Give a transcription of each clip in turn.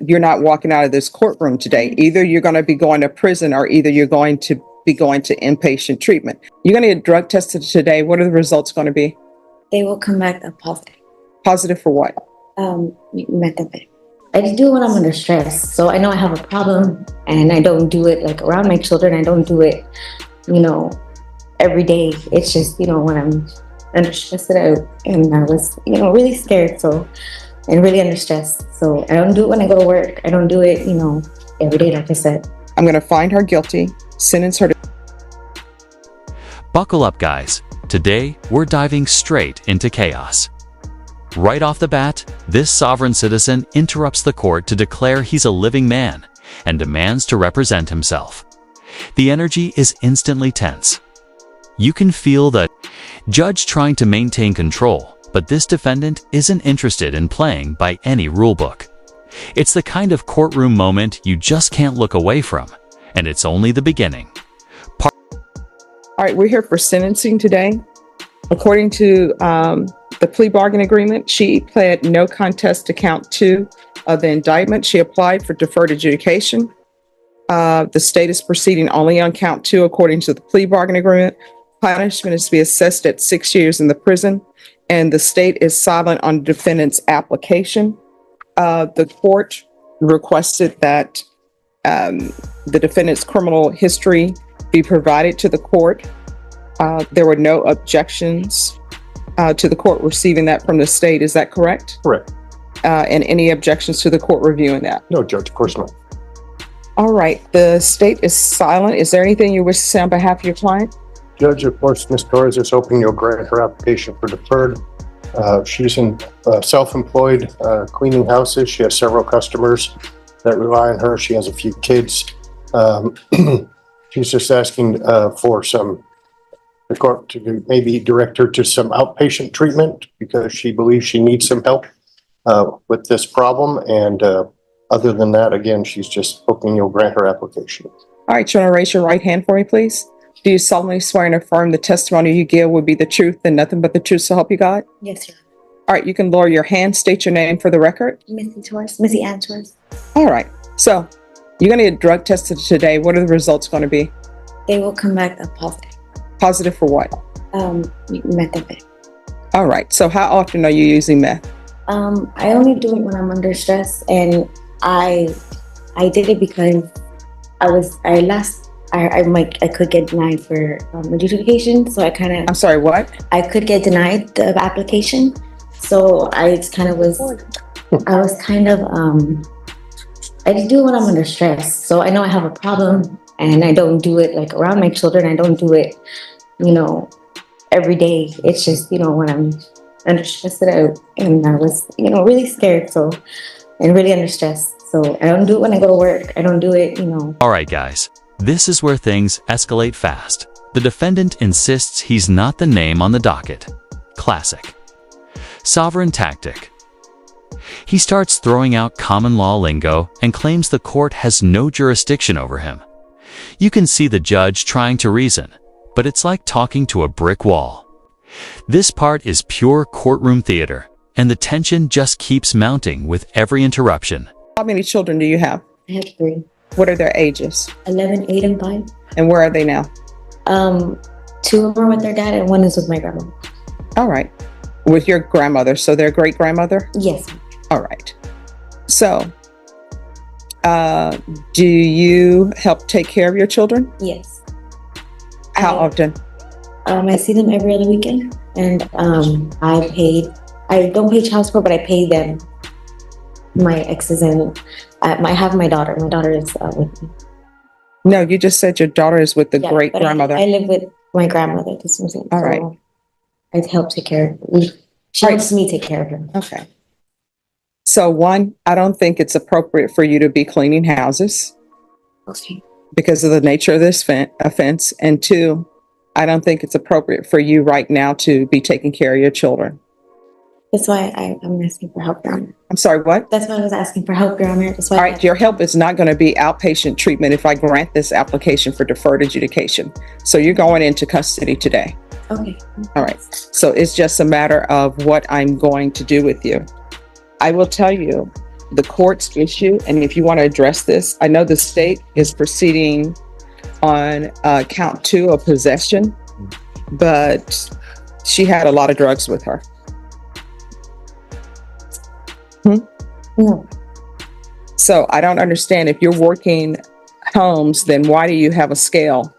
You're not walking out of this courtroom today. Either you're going to be going to prison or either you're going to be going to inpatient treatment. You're going to get drug tested today. What are the results going to be? They will come back positive. Positive for what? Methamphetamine. I just do it when I'm under stress. So I know I have a problem and I don't do it like around my children. I don't do it, every day. It's just, when I'm under stress and I was, really scared. And really under stress. So I don't do it when I go to work. I don't do it, every day, like I said. I'm going to find her guilty, sentence her to... Buckle up, guys. Today, we're diving straight into chaos. Right off the bat, this sovereign citizen interrupts the court to declare he's a living man and demands to represent himself. The energy is instantly tense. You can feel the judge trying to maintain control, but this defendant isn't interested in playing by any rulebook. It's the kind of courtroom moment you just can't look away from, and it's only the beginning. All right, we're here for sentencing today. According to the plea bargain agreement, she pled no contest to count 2 of the indictment. She applied for deferred adjudication. The state is proceeding only on count 2 according to the plea bargain agreement. Punishment is to be assessed at 6 years in the prison, and the state is silent on the defendant's application. The court requested that the defendant's criminal history be provided to the court. There were no objections to the court receiving that from the state. Is that correct? Correct. And any objections to the court reviewing that? No, Judge, of course not. All right. The state is silent. Is there anything you wish to say on behalf of your client? Judge, of course, Ms. Torres is hoping you'll grant her application for deferred. She's self-employed, cleaning houses. She has several customers that rely on her. She has a few kids. She's just asking for the court to maybe direct her to some outpatient treatment because she believes she needs some help with this problem. And other than that, again, she's just hoping you'll grant her application. All right. You want to raise your right hand for me, please? Do you solemnly swear and affirm the testimony you give will be the truth and nothing but the truth, so help you God? Yes, sir. All right. You can lower your hand. State your name for the record. Missy Ann Torres. All right. So you're going to get drug tested today. What are the results going to be? They will come back positive. Positive for what? Methamphetamine. All right. So how often are you using meth? I only do it when I'm under stress, and I did it because I could get denied for adjudication, so I'm sorry, what? I could get denied the application, so I just do it when I'm under stress. So I know I have a problem, and I don't do it like around my children. I don't do it, every day. It's just, when I'm under stress and I was, really scared, and really under stress. So I don't do it when I go to work. I don't do it, All right, guys. This is where things escalate fast. The defendant insists he's not the name on the docket. Classic. Sovereign tactic. He starts throwing out common law lingo and claims the court has no jurisdiction over him. You can see the judge trying to reason, but it's like talking to a brick wall. This part is pure courtroom theater, and the tension just keeps mounting with every interruption. How many children do you have? I have 3. What are their ages? 11, 8, and 5. And where are they now? 2 of them are with their dad, and 1 is with my grandma. All right. With your grandmother, so their great-grandmother? Yes. All right. So, do you help take care of your children? Yes. How often? I see them every other weekend, and I don't pay child support, but I pay them, my exes, and I have my daughter. My daughter is with me. No, you just said your daughter is with the great-grandmother. I live with my grandmother. This was it. All right. I help take care of her. She helps me take care of her. Okay. So 1, I don't think it's appropriate for you to be cleaning houses. Okay. Because of the nature of this offense. And 2, I don't think it's appropriate for you right now to be taking care of your children. That's why I'm asking for help, Your Honor. I'm sorry, what? That's why I was asking for help, Your Honor. That's why. All right, your help is not going to be outpatient treatment if I grant this application for deferred adjudication. So you're going into custody today. Okay. All right. So it's just a matter of what I'm going to do with you. I will tell you the court's issue, and if you want to address this, I know the state is proceeding on count 2 of possession, but she had a lot of drugs with her. No. So I don't understand, if you're working homes, then why do you have a scale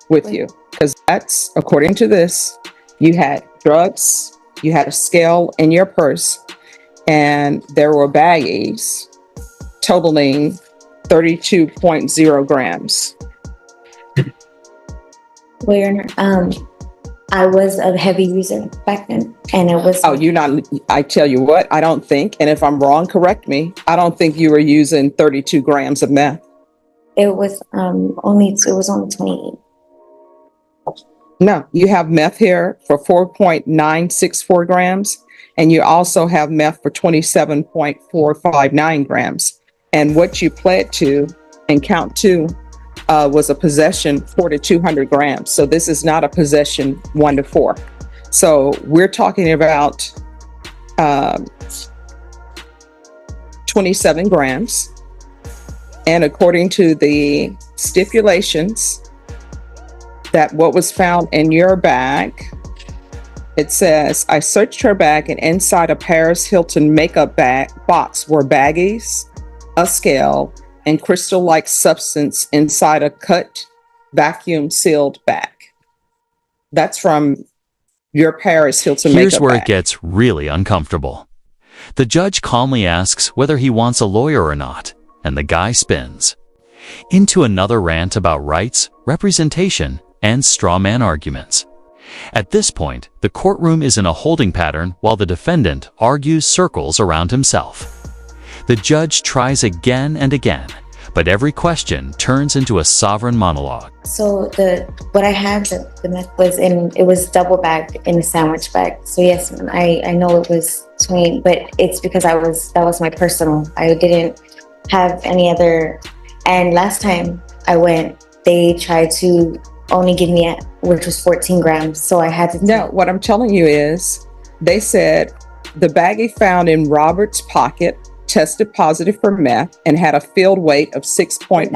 with you? Because that's, according to this, you had drugs, you had a scale in your purse, and there were baggies totaling 32.0 grams. Well, Your Honor, I was a heavy user back then, and it was. Oh, you're not, I tell you what, I don't think, and if I'm wrong, correct me, I don't think you were using 32 grams of meth. It was only 28. No, you have meth here for 4.964 grams, and you also have meth for 27.459 grams. And what you pled to in count 2 was a possession 4 to 200 grams. So this is not a possession 1 to 4. So we're talking about 27 grams. And according to the stipulations, that what was found in your bag, it says, I searched her bag, and inside a Paris Hilton makeup bag box were baggies, a scale, and crystal-like substance inside a cut, vacuum-sealed bag. That's from your Paris Hilton makeup bag. Here's where it gets really uncomfortable. The judge calmly asks whether he wants a lawyer or not, and the guy spins into another rant about rights, representation, and straw man arguments. At this point, the courtroom is in a holding pattern while the defendant argues circles around himself. The judge tries again and again, but every question turns into a sovereign monologue. So what I had, the meth was it was double bagged in a sandwich bag. So yes, I know it was 20, but it's because that was my personal. I didn't have any other. And last time I went, they tried to only give me which was 14 grams. So I had to. No, what I'm telling you is, they said the baggie found in Robert's pocket tested positive for meth and had a field weight of 6.12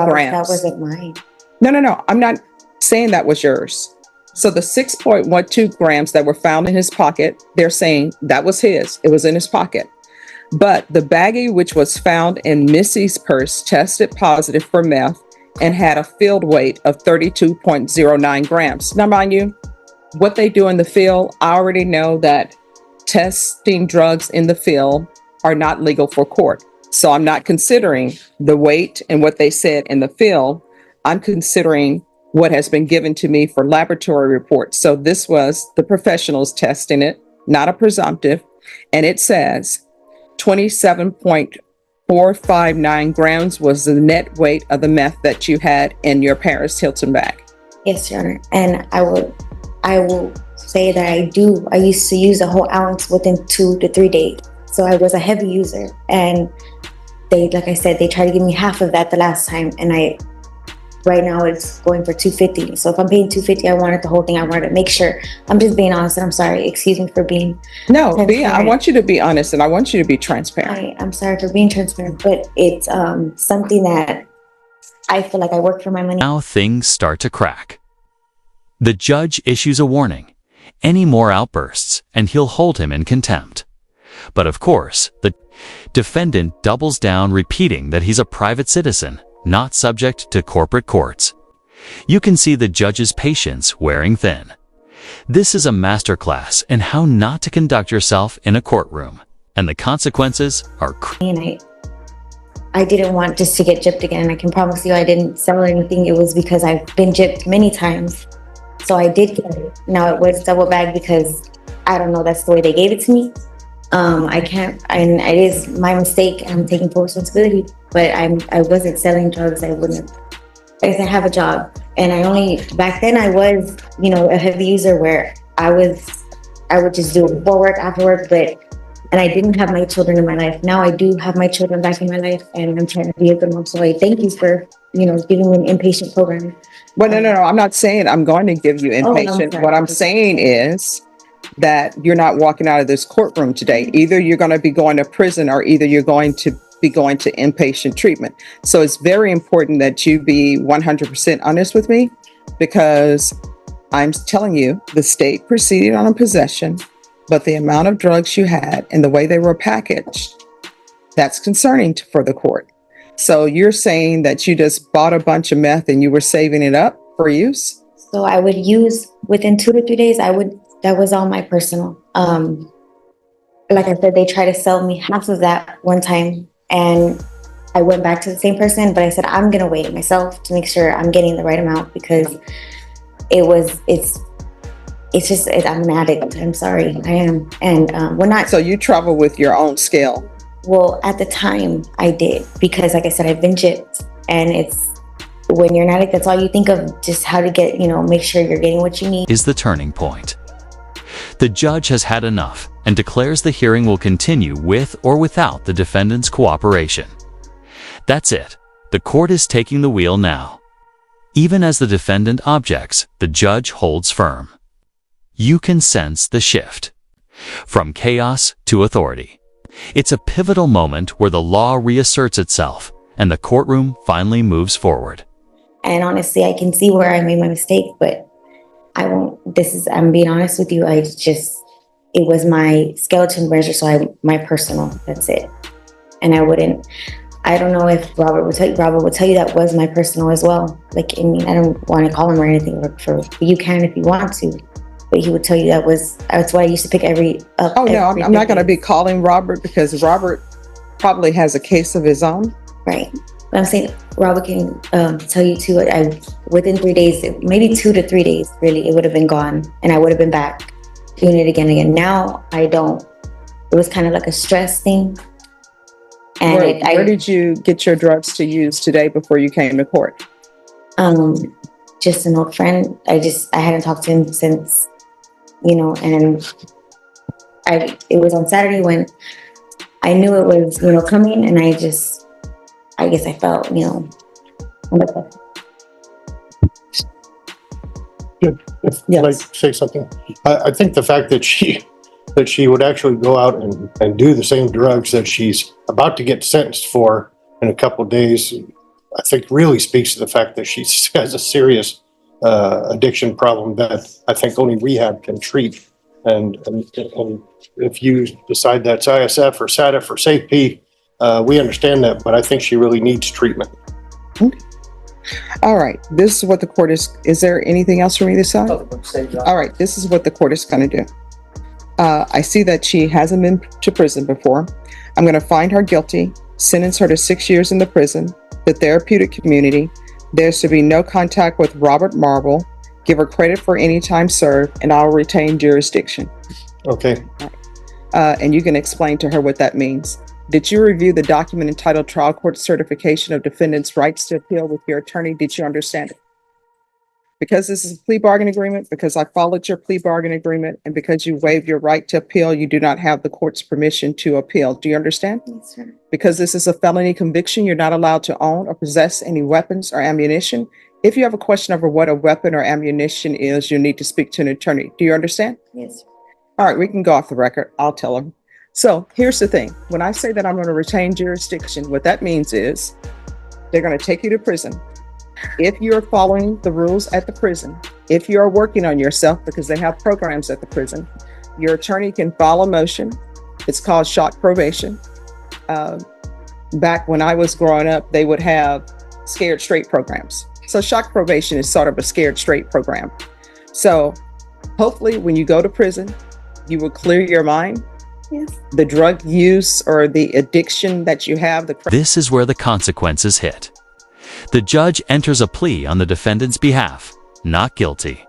grams. That wasn't mine. No. I'm not saying that was yours. So the 6.12 grams that were found in his pocket, they're saying that was his. It was in his pocket. But the baggie, which was found in Missy's purse, tested positive for meth and had a field weight of 32.09 grams. Now, mind you, what they do in the field, I already know that testing drugs in the field are not legal for court. So I'm not considering the weight and what they said in the field. I'm considering what has been given to me for laboratory reports. So this was the professionals testing it, not a presumptive. And it says 27.459 grams was the net weight of the meth that you had in your Paris Hilton bag. Yes, Your Honor. And I will say that I used to use a whole ounce within 2 to 3 days. So I was a heavy user, and they, like I said, they tried to give me half of that the last time, and right now it's going for $250. So if I'm paying $250, I wanted the whole thing. I wanted to make sure. I'm just being honest, and I'm sorry. Excuse me for being. No, I want you to be honest, and I want you to be transparent. I'm sorry for being transparent, but it's something that I feel like I work for my money. Now things start to crack. The judge issues a warning. Any more outbursts, and he'll hold him in contempt. But of course, the defendant doubles down, repeating that he's a private citizen, not subject to corporate courts. You can see the judge's patience wearing thin. This is a masterclass in how not to conduct yourself in a courtroom, and the consequences are And I didn't want just to get gypped again. I can promise you I didn't sell anything. It was because I've been gypped many times. So I did get it. Now it was double bagged because I don't know, that's the way they gave it to me. I can't, and it is my mistake. I'm taking full responsibility, but I wasn't selling drugs. I wouldn't, because I have a job, and back then I was, a heavy user where I would just do it before work, after work, and I didn't have my children in my life. Now I do have my children back in my life, and I'm trying to be a good mom. So I thank you for, giving me an inpatient program. Well, no. I'm not saying I'm going to give you inpatient. I'm sorry. What I'm saying is, that you're not walking out of this courtroom today. Either you're going to be going to prison or either you're going to be going to inpatient treatment. So it's very important that you be 100% honest with me, because I'm telling you, the state proceeded on a possession, but the amount of drugs you had and the way they were packaged, that's concerning for the court. So you're saying that you just bought a bunch of meth and you were saving it up for use? So I would use within 2 to 3 days. That was all my personal. Like I said, they tried to sell me half of that one time, and I went back to the same person, but I said, I'm going to weigh it myself to make sure I'm getting the right amount, because it's just, I'm an addict. I'm sorry, I am. And we're not. So you travel with your own scale? Well, at the time I did, because like I said, I've been gypped, and it's, when you're an addict, that's all you think of, just how to get, make sure you're getting what you need. Is the turning point. The judge has had enough and declares the hearing will continue with or without the defendant's cooperation. That's it. The court is taking the wheel now. Even as the defendant objects, the judge holds firm. You can sense the shift. From chaos to authority. It's a pivotal moment where the law reasserts itself and the courtroom finally moves forward. And honestly, I can see where I made my mistake, but I'm being honest with you. It was my skeleton measure. So my personal, that's it. And I don't know if Robert would tell you that was my personal as well. Like, I mean, I don't want to call him or anything, but you can if you want to. But he would tell you that's why I used to pick every. Oh no, I'm not going to be calling Robert, because Robert probably has a case of his own. Right. But I'm saying Robert can tell you too. Within 3 days, maybe 2 to 3 days, really, it would have been gone, and I would have been back doing it again. Now I don't. It was kind of like a stress thing. And where did you get your drugs to use today before you came to court? Just an old friend. I hadn't talked to him since, and it was on Saturday when I knew it was, coming, and I guess I felt, Can I say something? I think the fact that she would actually go out and do the same drugs that she's about to get sentenced for in a couple of days, I think really speaks to the fact that she has a serious addiction problem that I think only rehab can treat. And if you decide that's ISF or SATF or SAFE, we understand that, but I think she really needs treatment. Okay. All right. This is what the court is there anything else for me to say? All right. This is what the court is going to do. I see that she hasn't been to prison before. I'm going to find her guilty, sentence her to 6 years in the prison, the therapeutic community. There's to be no contact with Robert Marble, give her credit for any time served, and I'll retain jurisdiction. Okay. And you can explain to her what that means. Did you review the document entitled Trial Court Certification of Defendant's Rights to Appeal with your attorney? Did you understand it? Because this is a plea bargain agreement, because I followed your plea bargain agreement, and because you waived your right to appeal, you do not have the court's permission to appeal. Do you understand? Yes, sir. Because this is a felony conviction, you're not allowed to own or possess any weapons or ammunition. If you have a question over what a weapon or ammunition is, you need to speak to an attorney. Do you understand? Yes, sir. All right, we can go off the record. I'll tell him. So here's the thing. When I say that I'm going to retain jurisdiction, what that means is they're going to take you to prison. If you're following the rules at the prison, if you're working on yourself, because they have programs at the prison, your attorney can file a motion. It's called shock probation. Back when I was growing up, they would have scared straight programs. So shock probation is sort of a scared straight program. So hopefully when you go to prison, you will clear your mind. Yes. The drug use or the addiction that you have. This is where the consequences hit. The judge enters a plea on the defendant's behalf, not guilty.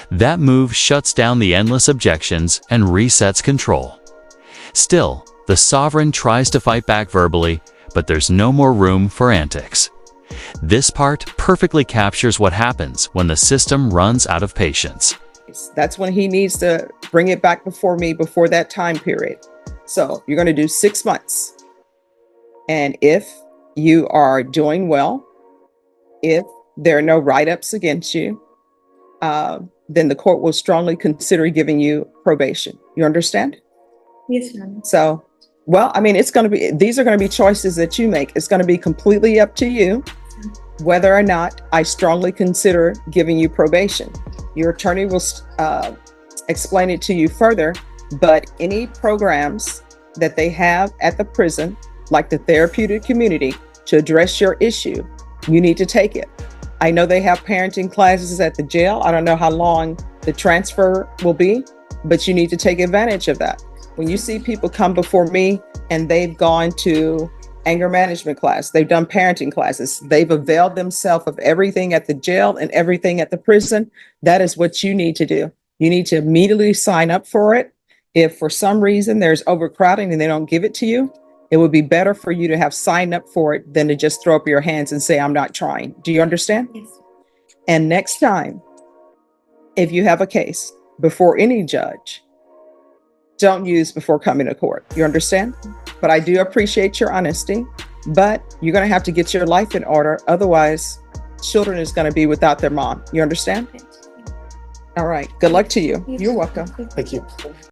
That move shuts down the endless objections and resets control. Still, the sovereign tries to fight back verbally, but there's no more room for antics. This part perfectly captures what happens when the system runs out of patience. That's when he needs to bring it back before me before that time period. So you're going to do 6 months. And if you are doing well, if there are no write-ups against you, then the court will strongly consider giving you probation. You understand? Yes, ma'am. So, well, I mean, these are going to be choices that you make. It's going to be completely up to you whether or not I strongly consider giving you probation. Your attorney will explain it to you further, but any programs that they have at the prison, like the therapeutic community, to address your issue, you need to take it. I know they have parenting classes at the jail. I don't know how long the transfer will be, but you need to take advantage of that. When you see people come before me and they've gone to anger management class, they've done parenting classes, they've availed themselves of everything at the jail and everything at the prison, that is what you need to do. You need to immediately sign up for it. If for some reason there's overcrowding and they don't give it to you, it would be better for you to have signed up for it than to just throw up your hands and say, I'm not trying. Do you understand? Yes. And next time, if you have a case before any judge, don't use before coming to court. You understand? But I do appreciate your honesty, but you're going to have to get your life in order. Otherwise, children is going to be without their mom. You understand? All right. Good luck to you. You're welcome. Thank you.